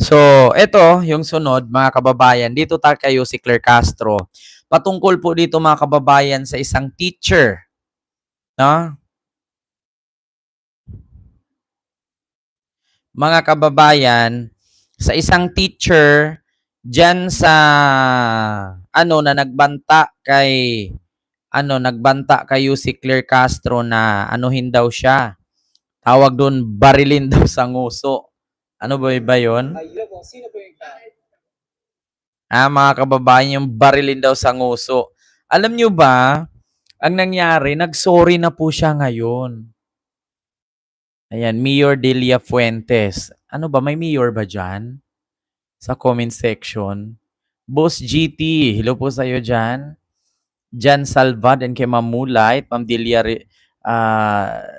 So, eto, yung sunod, mga kababayan, dito tayo kayo si Claire Castro. Patungkol po dito mga kababayan sa isang teacher, no? Mga kababayan, sa isang teacher diyan sa na nagbanta kay si Claire Castro na anuhin daw siya. Tawag doon, barilin daw sa nguso. Ano ba 'yon? Mga kababayan, yung barilin daw sa nguso. Alam nyo ba, ang nangyari, nag-sorry na po siya ngayon. Ayan, Mayor Delia Fuentes. Ano ba, may mayor ba dyan? Sa comment section. Boss GT, hello po sa iyo dyan. Jan Salvad and kay Ma'am Moonlight, Ma'am Delia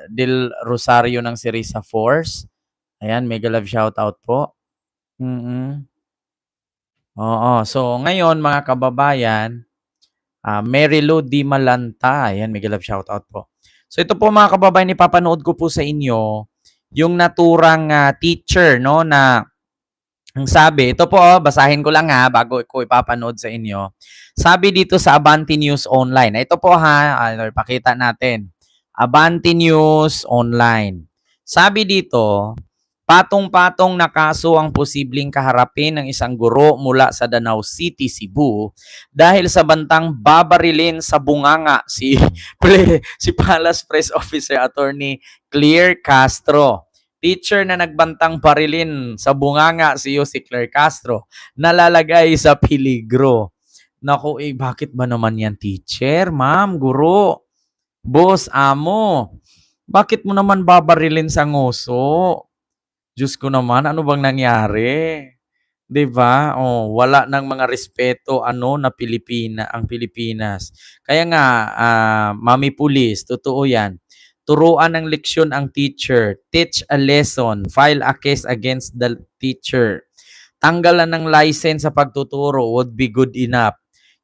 Del Rosario ng Sirisa Force. Ayan, mega love shoutout po. Oo, so ngayon mga kababayan, Mary Lou Di Malanta, ayan, mega love shoutout po. So ito po mga kababayan, ipapanood ko po sa inyo yung naturang teacher, no, na ang sabi, ito po, basahin ko lang bago ko ipapanood sa inyo. Sabi dito sa Abante News Online. Ito po ipakita natin. Abante News Online. Sabi dito, patong-patong na kaso ang posibleng kaharapin ng isang guro mula sa Danau City, Cebu dahil sa bantang babarilin sa bunganga si Palace Press Officer Attorney Claire Castro. Teacher na nagbantang barilin sa bunganga si Claire Castro nalalagay sa peligro. Naku, bakit ba naman yan, teacher? Ma'am, guro, boss, amo, bakit mo naman babarilin sa nguso? Diyos ko naman, ano bang nangyari? 'Di ba? Oh, wala nang mga respeto na ang Pilipinas. Kaya nga, Mami Pulis, totoo 'yan. Turuan ng leksyon ang teacher, teach a lesson, file a case against the teacher. Tanggalan ng license sa pagtuturo would be good enough.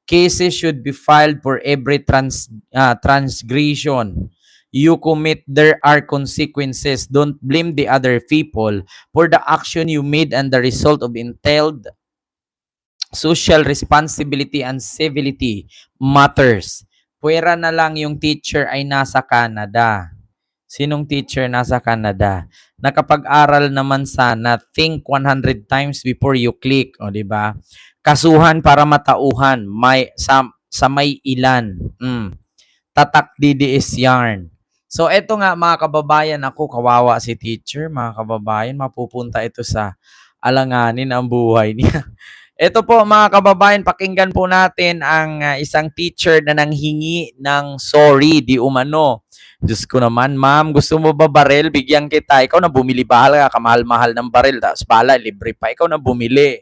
Cases should be filed for every transgression you commit. There are consequences. Don't blame the other people for the action you made, and the result of entailed social responsibility and civility matters. Puwera na lang yung teacher ay nasa Canada. Sinong teacher nasa Canada? Nakapag-aral naman sana, think 100 times before you click, o di ba? Kasuhan para matauhan, sa may ilan. Tatak DDS yarn. So, eto nga mga kababayan, ako kawawa si teacher, mga kababayan, mapupunta ito sa alanganin ang buhay niya. Ito po mga kababayan, pakinggan po natin ang isang teacher na nanghingi ng sorry, di umano. Diyos ko naman, ma'am, gusto mo ba baril? Bigyan kita. Ikaw na bumili, bahala ka, kamahal-mahal ng baril. Tapos bala, libre pa. Ikaw na bumili.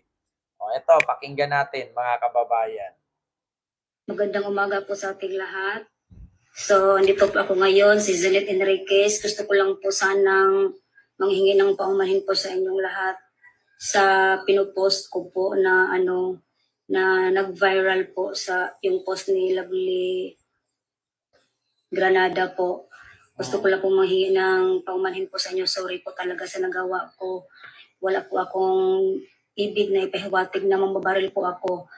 O, ito, pakinggan natin mga kababayan. Magandang umaga po sa ating lahat. So, andito po ako ngayon, si Zelet Enriquez. Gusto ko lang po sanang manghingi ng paumanhin po sa inyong lahat sa pinupost ko po na na nag-viral po sa yung post ni Lovely Granada po. Gusto ko lang po manghingi ng paumanhin po sa inyo. Sorry po talaga sa nagawa ko. Wala po akong ibig na ipahiwatig na mambabaril po ako.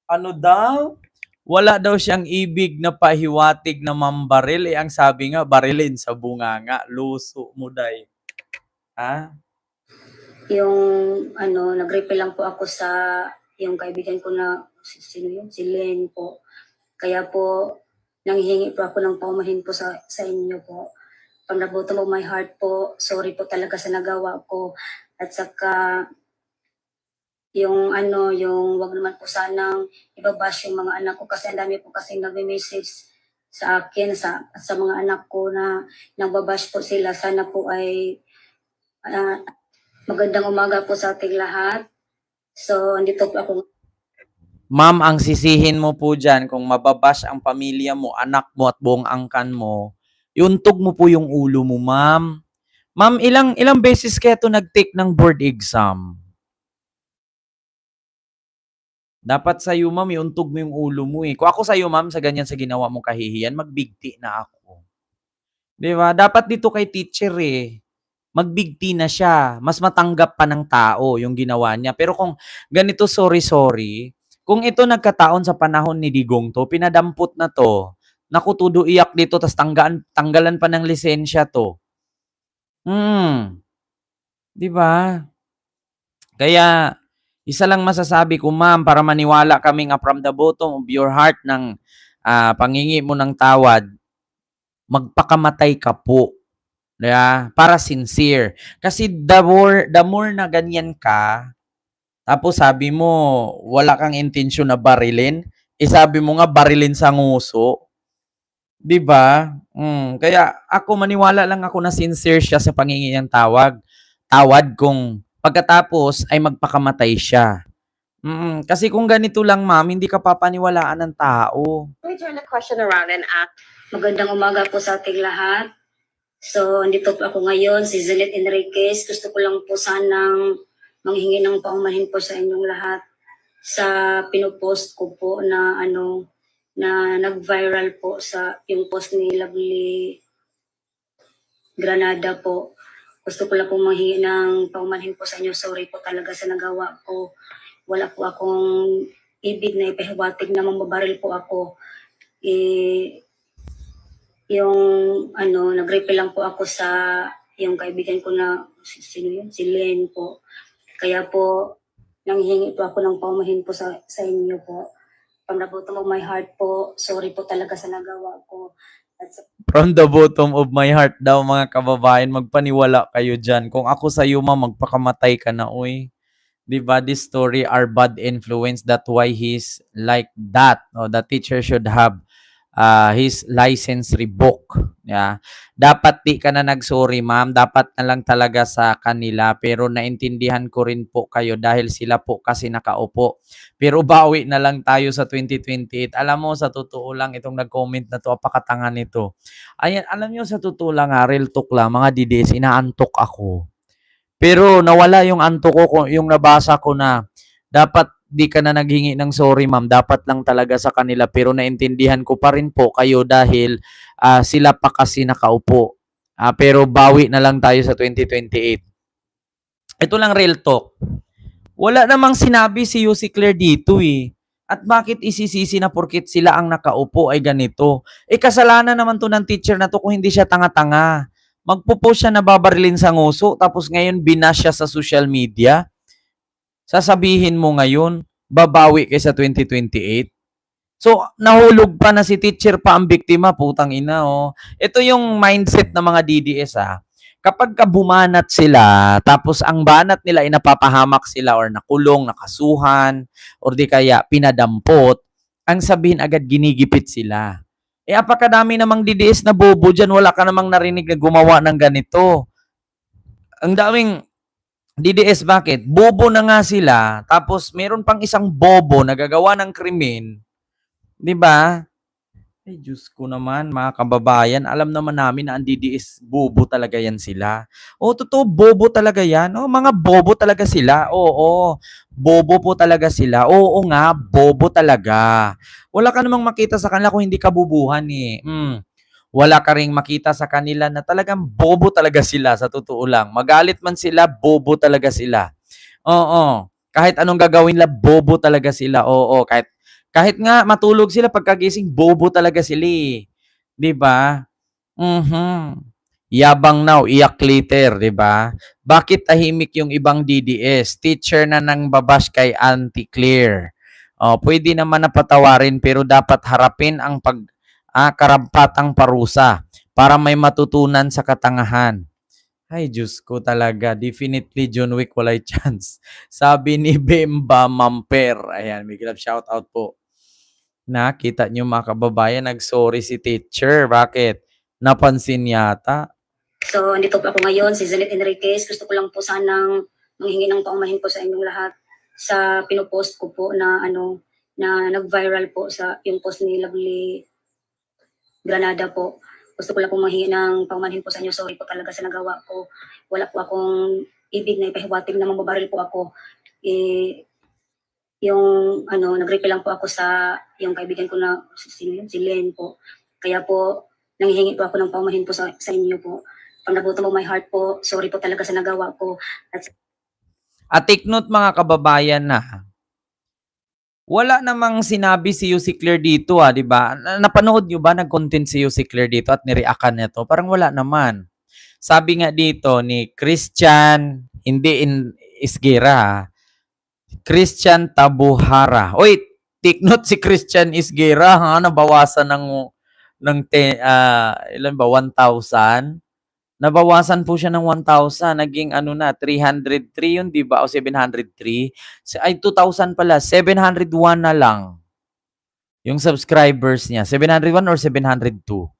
Ano daw? Wala daw siyang ibig na pahiwatig na mambaril. Ang sabi nga, barilin sa bunganga. Luso mo, day. Yung nag-reply lang po ako sa yung kaibigan ko na sino yun? Si Len po. Kaya po nanghihingi po ako ng paumanhin po sa inyo po. From the bottom of my heart po, sorry po talaga sa nagawa ko. At saka yung yung wag naman po sanang ibabash yung mga anak ko kasi ang dami po kasi nagme-message sa akin sa mga anak ko na nagbabash po sila. Sana po ay magandang umaga po sa ating lahat. So, andito po ako. Ma'am, ang sisihin mo po dyan, kung mababash ang pamilya mo, anak mo at buong angkan mo, iuntog mo po yung ulo mo, ma'am. Ma'am, ilang beses kaya ito nag-take ng board exam? Dapat sa'yo, ma'am, iuntog mo yung ulo mo eh. Kung ako sa'yo, ma'am, sa ganyan sa ginawa mong kahihiyan, magbigti na ako. Di ba? Dapat dito kay teacher eh. magbigti na siya. Mas matanggap pa ng tao yung ginawa niya. Pero kung ganito, sorry, kung ito nagkataon sa panahon ni Digong to, pinadampot na to. Naku, tudo iyak dito, tas tanggalan pa ng lisensya to. Di ba? Kaya, isa lang masasabi ko, ma'am, para maniwala kami nga from the bottom of your heart ng pangingi mo ng tawad, magpakamatay ka po. Yeah, para sincere. Kasi the more na ganyan ka, tapos sabi mo, wala kang intensyon na barilin, sabi mo nga barilin sa nguso. 'Di ba? Kaya ako maniwala lang ako na sincere siya sa pangingi niyang tawad kung pagkatapos ay magpakamatay siya. Kasi kung ganito lang, ma'am, hindi ka papaniwalaan ng tao. Let me turn the question around and ask. Magandang umaga po sa ating lahat. So, andito po ako ngayon, si Zelet Enriquez. Gusto ko lang po sanang manghingi ng paumanhin po sa inyong lahat sa pinupost ko po na na nag-viral po sa yung post ni Lovely Granada po. Gusto ko lang po manghingi ng paumanhin po sa inyo. Sorry po talaga sa nagawa ko. Wala po akong ibig na ipahiwatig na mababaril po ako. Yung nag-reply lang po ako sa yung kaibigan ko na sino yun? Si Len po. Kaya po nanghihingi po ako ng paumanhin po sa inyo po. From the bottom of my heart po, sorry po talaga sa nagawa ko. From the bottom of my heart daw, mga kababayan, magpaniwala kayo dyan. Kung ako sa iyo, ma'am, magpakamatay ka na, uy. Diba, this story are bad influence. That's why he's like that. The teacher should have his license revoked. Yeah. Dapat di ka na nagsorry, ma'am. Dapat na lang talaga sa kanila. Pero naintindihan ko rin po kayo dahil sila po kasi nakaupo. Pero bawi na lang tayo sa 2028. Alam mo, sa totoo lang, itong nag-comment na to, apakatanga nito. Ayan, alam nyo, sa totoo lang, real talk lang, mga DDS, inaantok ako. Pero nawala yung antok ko, yung nabasa ko na dapat di ka na naghingi ng sorry, ma'am. Dapat lang talaga sa kanila. Pero naintindihan ko pa rin po kayo dahil sila pa kasi nakaupo. Pero bawi na lang tayo sa 2028. Ito lang real talk. Wala namang sinabi si Yussi Claire dito eh. At bakit isisisi na porkit sila ang nakaupo ay ganito? Kasalanan naman to ng teacher na to kung hindi siya tanga-tanga. Magpo-post siya na babarilin sa nguso, tapos ngayon binash siya sa social media. Sasabihin mo ngayon, babawi kay sa 2028? So, nahulog pa na si teacher pa ang biktima, putang ina, oh. Ito yung mindset ng mga DDS, Kapag bumanat sila, tapos ang banat nila ay napapahamak sila or nakulong, nakasuhan, or di kaya pinadampot, ang sabihin agad ginigipit sila. Apakadami namang DDS na bobo dyan, wala ka namang narinig na gumawa ng ganito. Ang daming DDS, bakit? Bobo na nga sila, tapos meron pang isang bobo na gagawa ng krimen, di ba? Ay, Diyos ko naman, mga kababayan, alam naman namin na ang DDS, bobo talaga yan sila. Totoo, bobo talaga yan. Mga bobo talaga sila. Oo, bobo po talaga sila. Oo nga, bobo talaga. Wala ka namang makita sa kanila kung hindi ka bubuhan eh. Wala ka ring makita sa kanila na talagang bobo talaga sila, sa totoo lang. Magalit man sila, bobo talaga sila. Oo. Kahit anong gagawin nila, bobo talaga sila. Oo, kahit nga matulog sila pagkagising, bobo talaga sila eh. 'Di ba? Yabang now, iyak later, 'di ba? Bakit tahimik yung ibang DDS? Teacher na nang babash kay Auntie Claire. Pwede naman na patawarin pero dapat harapin ang karampatang parusa para may matutunan sa katangahan. Ay, Diyos ko talaga. Definitely, John Wick, walay chance. Sabi ni Bemba Mamper. Ayan, may grab shout out po. Nakita nyo mga kababayan, nag-sorry si teacher. Bakit? Napansin yata. So, andito po ako ngayon, si Zelet Enriquez. Gusto ko lang po sanang manghingi ng paumanhin po sa inyong lahat sa pinupost ko po na na nag-viral po sa yung post ni Lovely Granada po. Gusto ko lang po manghingi ng paumanhin po sa inyo. Sorry po talaga sa nagawa ko. Wala po akong ibig na ipahiwatig na mababaril po ako. Yung nag-reply lang po ako sa yung kaibigan ko na sino yun? Si Len po. Kaya po nanghihingi po ako ng paumanhin po sa inyo po. Pag nabuto mo my heart po, sorry po talaga sa nagawa ko. At take note mga kababayan na wala namang sinabi si Yussi Claire dito, 'di ba? Napanood niyo ba nag-content si Yussi Claire dito at ni-reactan nito? Parang wala naman. Sabi nga dito ni Christian, hindi Isguera, Christian Tabuhara. Oy, take note si Christian Isguera, ha, nabawasan ilan ba 1,000. Nabawasan po siya ng 1,000, naging ano na 303 yun, 'di ba? O 703. Ay 2,000 pala, 701 na lang yung subscribers niya. 701 or 702.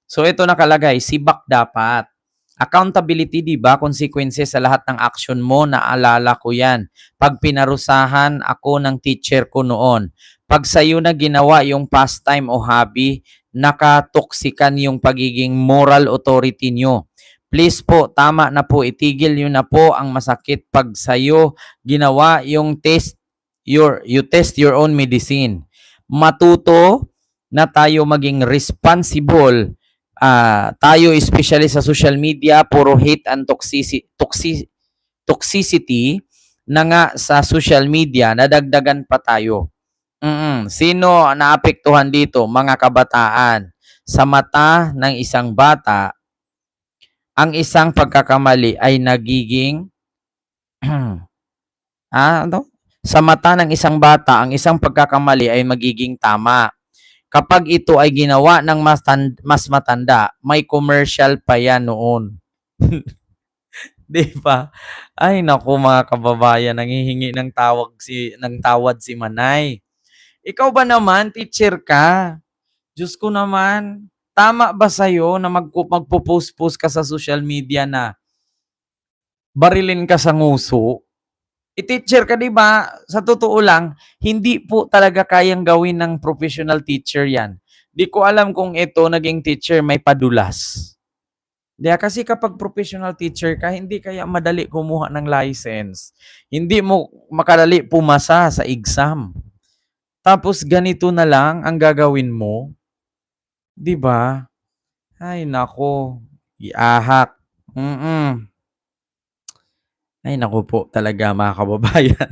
So ito nakalagay, sibak dapat. Accountability, 'di ba? Consequences sa lahat ng action mo, naalala ko 'yan. Pag pinarusahan ako ng teacher ko noon. Pag sa'yo na ginawa yung pastime o hobby, nakatoksikan yung pagiging moral authority nyo. Please po, tama na po, itigil nyo na po ang masakit pag sa'yo ginawa yung you test your own medicine. Matuto na tayo maging responsible. Tayo especially sa social media, puro hate and toxicity na nga sa social media, nadagdagan pa tayo. Sino naapektuhan dito? Mga kabataan. Sa mata ng isang bata, ang isang pagkakamali ay nagiging Sa mata ng isang bata, ang isang pagkakamali ay magiging tama. Kapag ito ay ginawa ng mas matanda, may commercial pa yan noon. Di ba? Ay naku mga kababayan, nanghihingi ng tawad si Manay. Ikaw ba naman, teacher ka? Diyos ko naman, tama ba sa'yo na magpo-post-post ka sa social media na barilin ka sa nguso? I-teacher ka, di ba? Sa totoo lang, hindi po talaga kayang gawin ng professional teacher yan. Di ko alam kung ito, naging teacher, may padulas. Kasi kapag professional teacher ka, hindi kaya madali kumuha ng license. Hindi mo makadali pumasa sa exam. Tapos ganito na lang ang gagawin mo. 'Di ba? Ay nako, iahak. Ay nako po talaga mga kababayan.